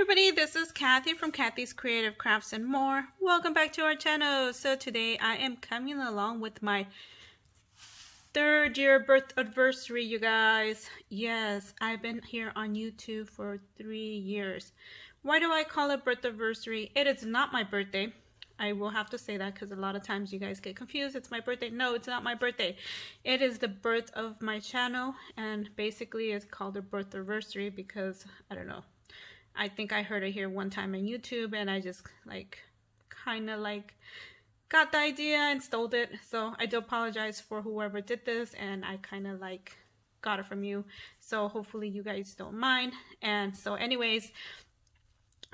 everybody, this is Kathy from Kathy's Creative Crafts and more. Welcome back to our channel. So today I am coming along with my 3rd year birth anniversary, you guys. Yes, I've been here on YouTube for 3 years. Why do I call it birth anniversary? It is not my birthday. I will have to say that because a lot of times you guys get confused. It's my birthday. No, it's not my birthday. It is the birth of my channel, and basically it's called a birth anniversary because, I don't know. I think I heard it here one time on YouTube and I just kind of got the idea and stole it. So I do apologize for whoever did this, and I kind of got it from you. So hopefully you guys don't mind. And so anyways,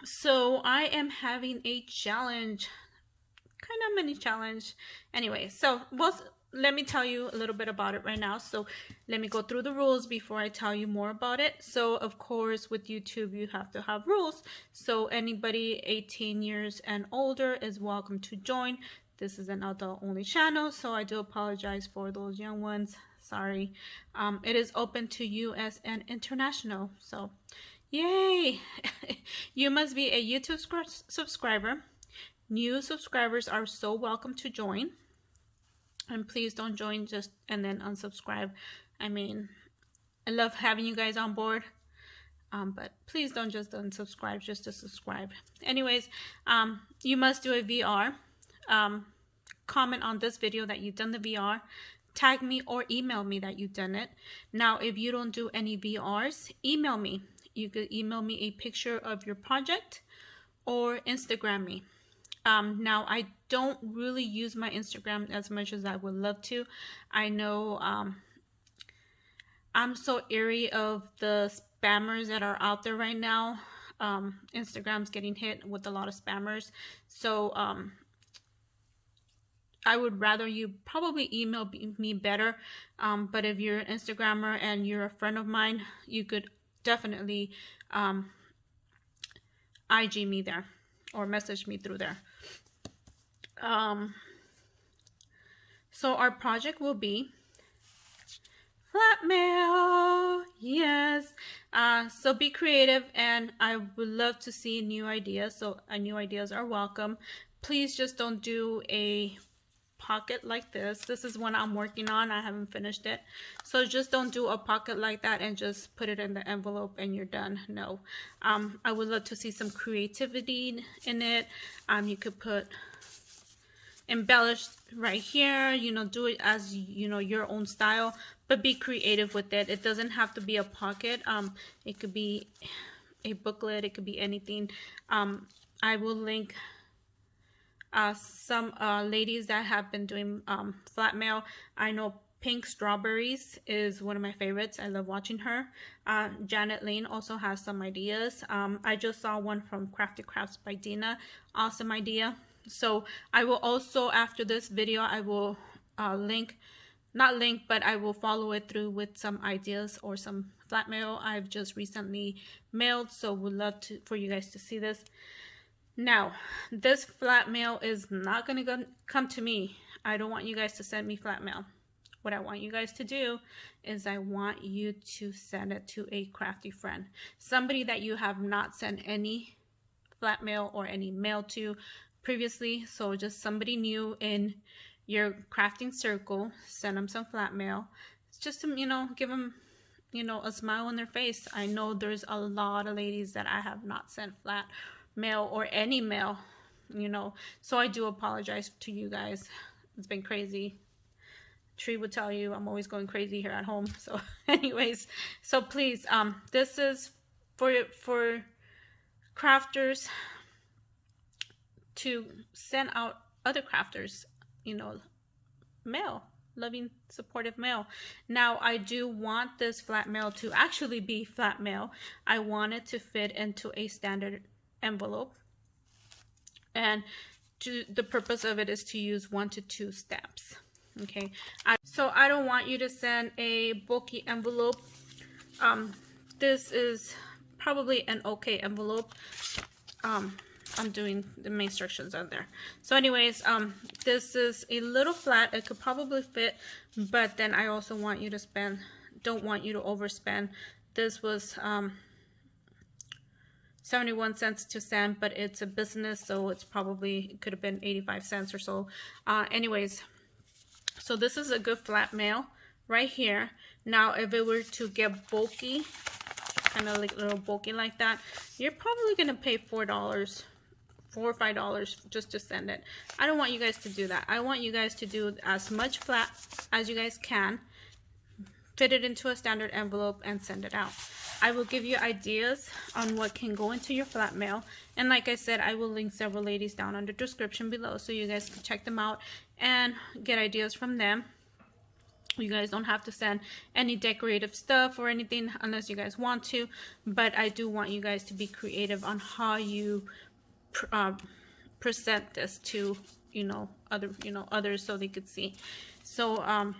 so I am having a challenge, kind of mini challenge. Anyway, so let me tell you a little bit about it right now. So let me go through the rules before I tell you more about it. So of course with YouTube you have to have rules. So anybody 18 years and older is welcome to join. This is an adult only channel, so I do apologize for those young ones. Sorry. It is open to US and international. So yay! You must be a YouTube subscriber. New subscribers are so welcome to join. And please don't join just and then unsubscribe. I mean, I love having you guys on board. But please don't just unsubscribe just to subscribe. Anyways, you must do a VR. Comment on this video that you've done the VR. Tag me or email me that you've done it. Now, if you don't do any VRs, email me. You could email me a picture of your project or Instagram me. Now, I don't really use my Instagram as much as I would love to. I know I'm so leery of the spammers that are out there right now. Instagram's getting hit with a lot of spammers. So I would rather you probably email me better. But if you're an Instagrammer and you're a friend of mine, you could definitely IG me there or message me through there. So our project will be Flatmail. Yes. So be creative, and I would love to see new ideas. So new ideas are welcome. Please just don't do a pocket like this. This is one I'm working on. I haven't finished it. So just don't do a pocket like that and just put it in the envelope and you're done. No. I would love to see some creativity in it. You could put embellish right here, you know, do it as you know, your own style, but be creative with it. It doesn't have to be a pocket. It could be a booklet, it could be anything. I will link some ladies that have been doing Flatmail. I know PinkStrawberriez is one of my favorites. I love watching her. Janet Lane also has some ideas. I just saw one from Crafty Crafts by Deanna. Awesome idea. So I will also, after this video, I will but I will follow it through with some ideas or some Flatmail I've just recently mailed. So would love for you guys to see this. Now, this Flatmail is not going to come to me. I don't want you guys to send me Flatmail. What I want you guys to do is I want you to send it to a crafty friend. Somebody that you have not sent any Flatmail or any mail to previously. So just somebody new in your crafting circle. Send them some Flatmail. It's just to, you know, give them, you know, a smile on their face. I know there's a lot of ladies that I have not sent Flatmail or any mail, you know, so I do apologize to you guys. It's been crazy. Tree would tell you I'm always going crazy here at home. So anyways, so please, this is for crafters to send out other crafters, you know, mail, loving, supportive mail. Now, I do want this Flatmail to actually be Flatmail. I want it to fit into a standard envelope, and the purpose of it is to use 1 to 2 stamps. Okay, so I don't want you to send a bulky envelope. This is probably an okay envelope. I'm doing the main instructions on there. So anyways, this is a little flat. It could probably fit, but then I also want you to don't want you to overspend. This was 71 cents to send, but it's a business, so it's probably, it could have been 85 cents or so. Anyways, so this is a good flat mail right here. Now, if it were to get bulky, kind of like a little bulky like that, you're probably going to pay $4 or $5 just to send it. I don't want you guys to do that. I want you guys to do as much flat as you guys can, fit it into a standard envelope, and send it out. I will give you ideas on what can go into your flat mail, and like I said, I will link several ladies down in the description below so you guys can check them out and get ideas from them. You guys don't have to send any decorative stuff or anything unless you guys want to, but I do want you guys to be creative on how you present this to others so they could see. So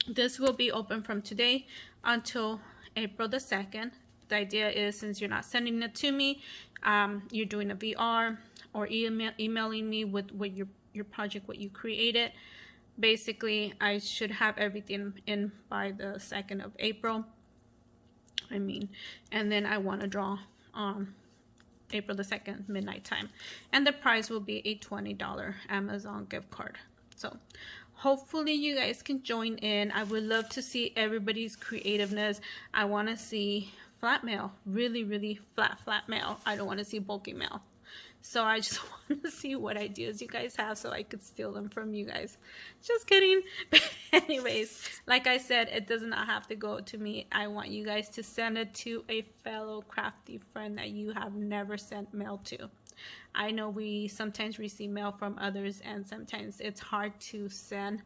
this will be open from today until April the 2nd. The idea is, since you're not sending it to me, you're doing a VR or emailing me with your project, what you created. Basically, I should have everything in by the 2nd of April. And then I want to draw April the 2nd, midnight time. And the prize will be a $20 Amazon gift card. So hopefully you guys can join in. I would love to see everybody's creativeness. I want to see flat mail, really flat mail. I don't want to see bulky mail. So I just want to see what ideas you guys have so I could steal them from you guys. Just kidding. But anyways, like I said, it does not have to go to me. I want you guys to send it to a fellow crafty friend that you have never sent mail to. I know we sometimes receive mail from others, and sometimes it's hard to send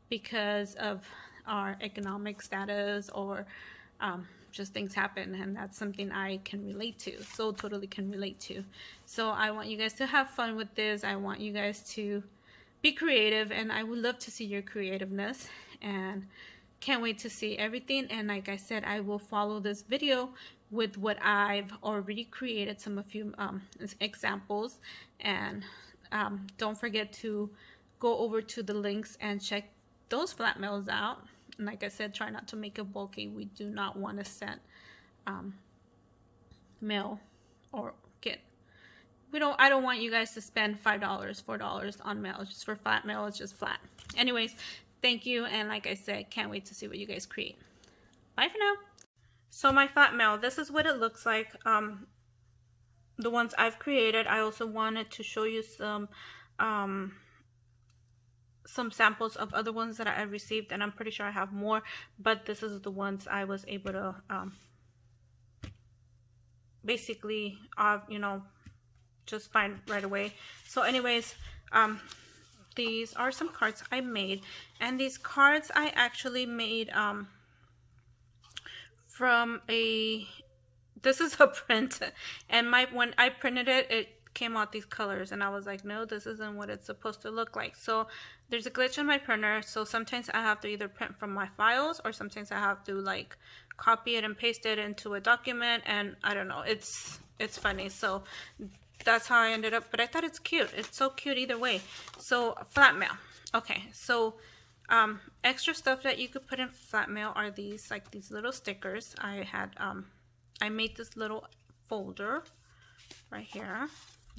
because of our economic status, or just things happen, and that's something I can relate to, so totally can relate to. So I want you guys to have fun with this. I want you guys to be creative, and I would love to see your creativeness, and can't wait to see everything. And like I said, I will follow this video with what I've already created, some of you examples, and don't forget to go over to the links and check those flat mails out. And like I said, try not to make it bulky. We do not want to send mail or get. I don't want you guys to spend $5, $4 on mail just for flat mail. It's just flat. Anyways, thank you. And like I said, can't wait to see what you guys create. Bye for now. So my flat mail, this is what it looks like. The ones I've created. I also wanted to show you some samples of other ones that I've received, and I'm pretty sure I have more, but this is the ones I was able to basically just find right away. So anyways, these are some cards I made, and these cards I actually made from this is a print, and when I printed it, it came out these colors, and I was like, no, this isn't what it's supposed to look like. So there's a glitch on my printer, so sometimes I have to either print from my files, or sometimes I have to like copy it and paste it into a document, and I don't know, it's funny. So that's how I ended up, but I thought it's cute. It's so cute either way. So flat mail. Okay, so extra stuff that you could put in flat mail are these, like these little stickers. I made this little folder right here.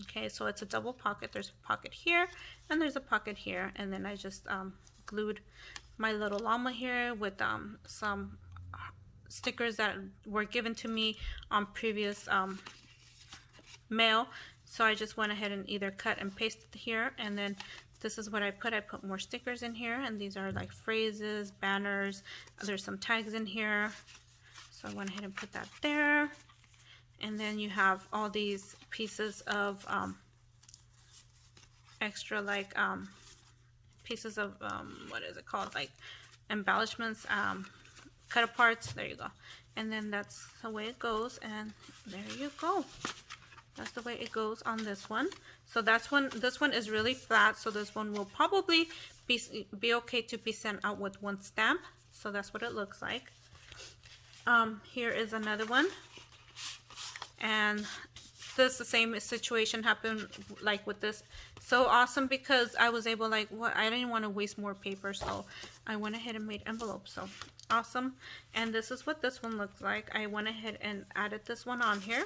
Okay, so it's a double pocket. There's a pocket here and there's a pocket here, and then I just glued my little llama here with some stickers that were given to me on previous mail. So I just went ahead and either cut and pasted here, and then this is what I put more stickers in here, and these are like phrases, banners. There's some tags in here, so I went ahead and put that there. And then you have all these pieces of extra, like pieces of what is it called, like embellishments, cut aparts. There you go. And then that's the way it goes, and there you go. That's the way it goes on this one. So that's this one is really flat, so this one will probably be okay to be sent out with one stamp. So that's what it looks like. Here is another one, and this the same situation happened like with this. So awesome, because I was able, like, what, I didn't want to waste more paper, so I went ahead and made envelopes. So awesome. And this is what this one looks like. I went ahead and added this one on here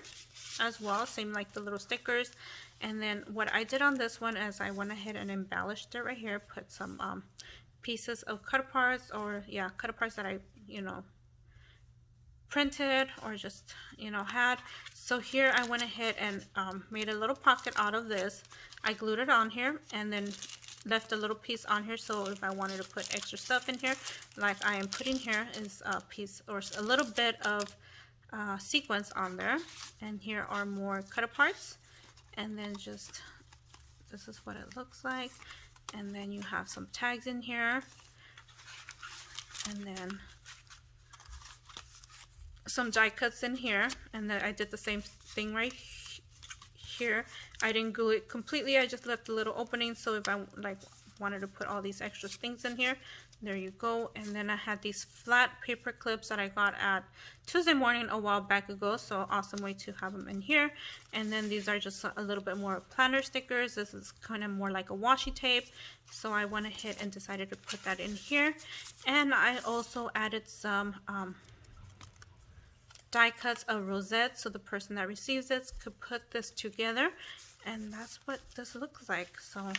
as well, same like the little stickers. And then what I did on this one is I went ahead and embellished it right here, put some pieces of cut aparts, or yeah, cut aparts that I, you know, printed or just, you know, had. So here I went ahead and made a little pocket out of this. I glued it on here and then left a little piece on here, so if I wanted to put extra stuff in here, like I am putting here, is a piece or a little bit of sequins on there. And here are more cut aparts, and then just, this is what it looks like. And then you have some tags in here, and then some die cuts in here. And then I did the same thing right here. I didn't glue it completely, I just left a little opening, so if I like wanted to put all these extra things in here, there you go. And then I had these flat paper clips that I got at Tuesday morning a while back ago, so awesome way to have them in here. And then these are just a little bit more planner stickers. This is kind of more like a washi tape, so I went ahead and decided to put that in here. And I also added some die cuts of rosettes, so the person that receives it could put this together, and that's what this looks like. So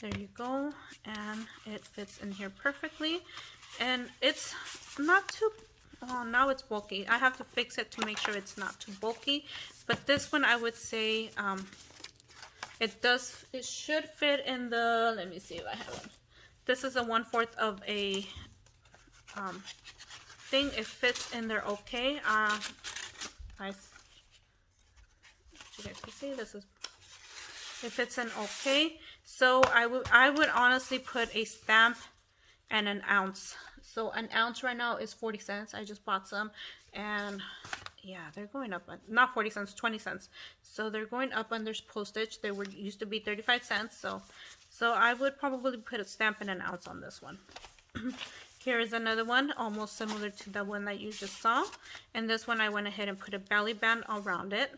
there you go, and it fits in here perfectly, and it's not too, oh, now it's bulky. I have to fix it to make sure it's not too bulky, but this one I would say it should fit in the, let me see if I have one. This is a 1/4 of a thing. It fits in there okay. You guys can see this is, it fits in okay. So I would honestly put a stamp and an ounce. So an ounce right now is 40 cents. I just bought some, and yeah, they're going up, not 40 cents, 20 cents. So they're going up, and there's postage. They were used to be 35 cents. So I would probably put a stamp and an ounce on this one. Here is another one, almost similar to the one that you just saw. And this one I went ahead and put a belly band around it.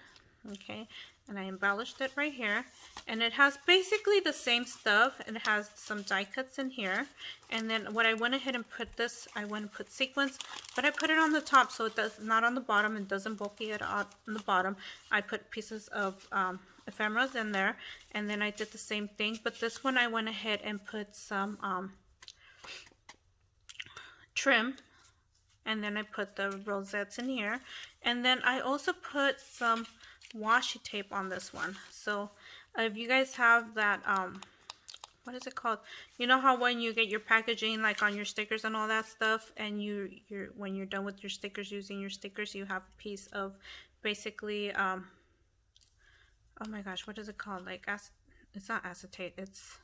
Okay, and I embellished it right here. And it has basically the same stuff. It has some die cuts in here. And then what I went ahead and put this, I went and put sequins, but I put it on the top, so it does not on the bottom. It doesn't bulky it out on the bottom. I put pieces of ephemeras in there, and then I did the same thing. But this one I went ahead and put some trim, and then I put the rosettes in here, and then I also put some washi tape on this one. So if you guys have that what is it called, you know how when you get your packaging, like on your stickers and all that stuff, and when you're done with your stickers, using your stickers, you have a piece of basically oh my gosh, what is it called, like it's not acetate, it's,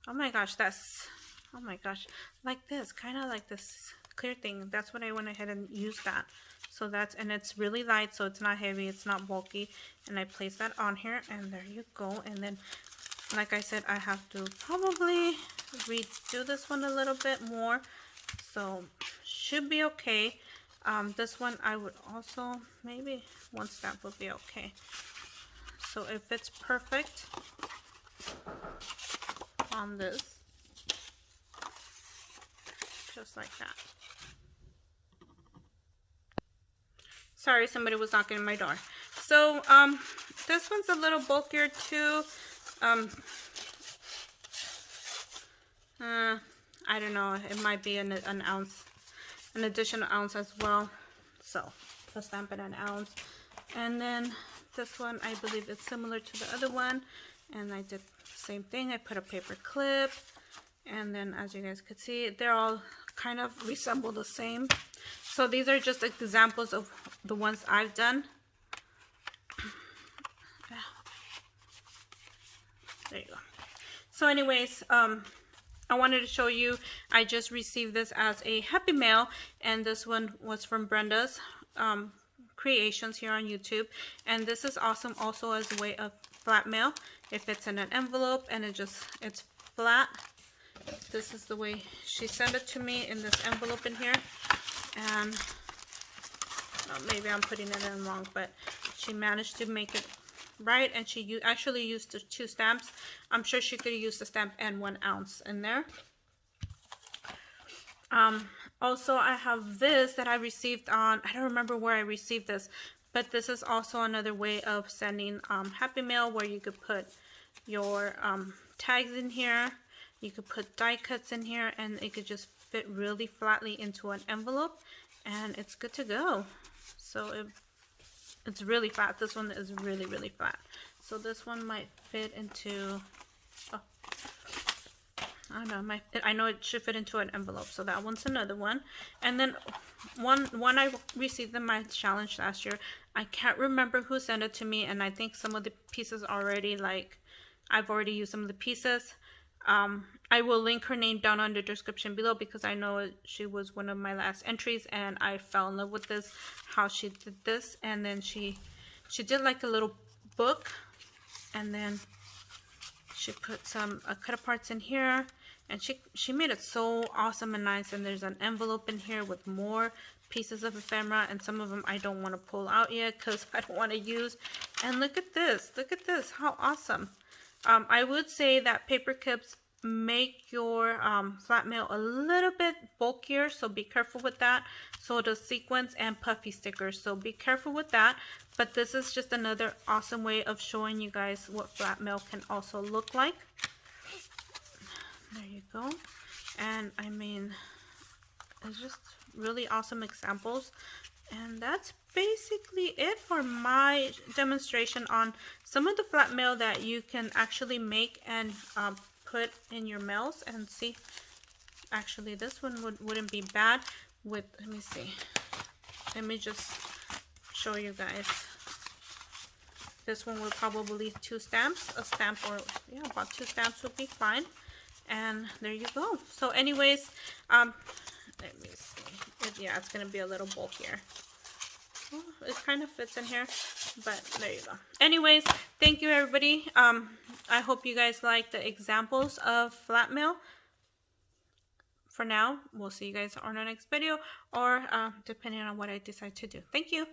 oh my gosh, that's, oh my gosh, like this, kind of like this clear thing. That's what I went ahead and used that. So that's, and it's really light, so it's not heavy, it's not bulky. And I place that on here, and there you go. And then, like I said, I have to probably redo this one a little bit more. So should be okay. This one I would also, maybe one stamp would be okay. So it fits perfect on this. Just like that. Sorry, somebody was knocking on my door. So this one's a little bulkier too. I don't know, it might be an ounce, an additional ounce as well. So I'll stamp it an ounce. And then this one, I believe it's similar to the other one, and I did the same thing. I put a paper clip, and then as you guys could see, they're all kind of resemble the same. So these are just examples of the ones I've done. There you go. So anyways, I wanted to show you, I just received this as a happy mail, and this one was from Brenda's creations here on YouTube. And this is awesome also as a way of flat mail. If it's in an envelope and it's flat, this is the way she sent it to me, in this envelope in here. And maybe I'm putting it in wrong, but she managed to make it right, and she actually used the 2 stamps. I'm sure she could have used the stamp and 1 ounce in there. Also, I have this that I received on, I don't remember where I received this, but this is also another way of sending Happy Mail, where you could put your tags in here. You could put die cuts in here, and it could just fit really flatly into an envelope, and it's good to go. So it's really flat. This one is really, really flat. So this one might fit into, oh, I don't know, I know it should fit into an envelope, so that one's another one. And then one I received in my challenge last year. I can't remember who sent it to me, and I think some of the pieces already, like, I've already used some of the pieces. I will link her name down on the description below, because I know she was one of my last entries, and I fell in love with this, how she did this. And then she did like a little book, and then she put some cut aparts in here, and she made it so awesome and nice. And there's an envelope in here with more pieces of ephemera, and some of them I don't want to pull out yet because I don't want to use. And look at this, how awesome. I would say that paper clips make your flat mail a little bit bulkier, so be careful with that. So does sequins and puffy stickers, so be careful with that. But this is just another awesome way of showing you guys what flat mail can also look like. There you go. And I mean, it's just really awesome examples. And that's basically it for my demonstration on some of the flat mail that you can actually make and put in your mails. And see, actually this one wouldn't be bad with, let me see, let me just show you guys. This one will probably need 2 stamps, a stamp, or yeah, about 2 stamps would be fine. And there you go. So anyways, let me see. Yeah, it's gonna be a little bulkier. Oh, it kind of fits in here, but there you go. Anyways, thank you everybody. I hope you guys like the examples of flat mail. For now, we'll see you guys on our next video, or depending on what I decide to do. Thank you.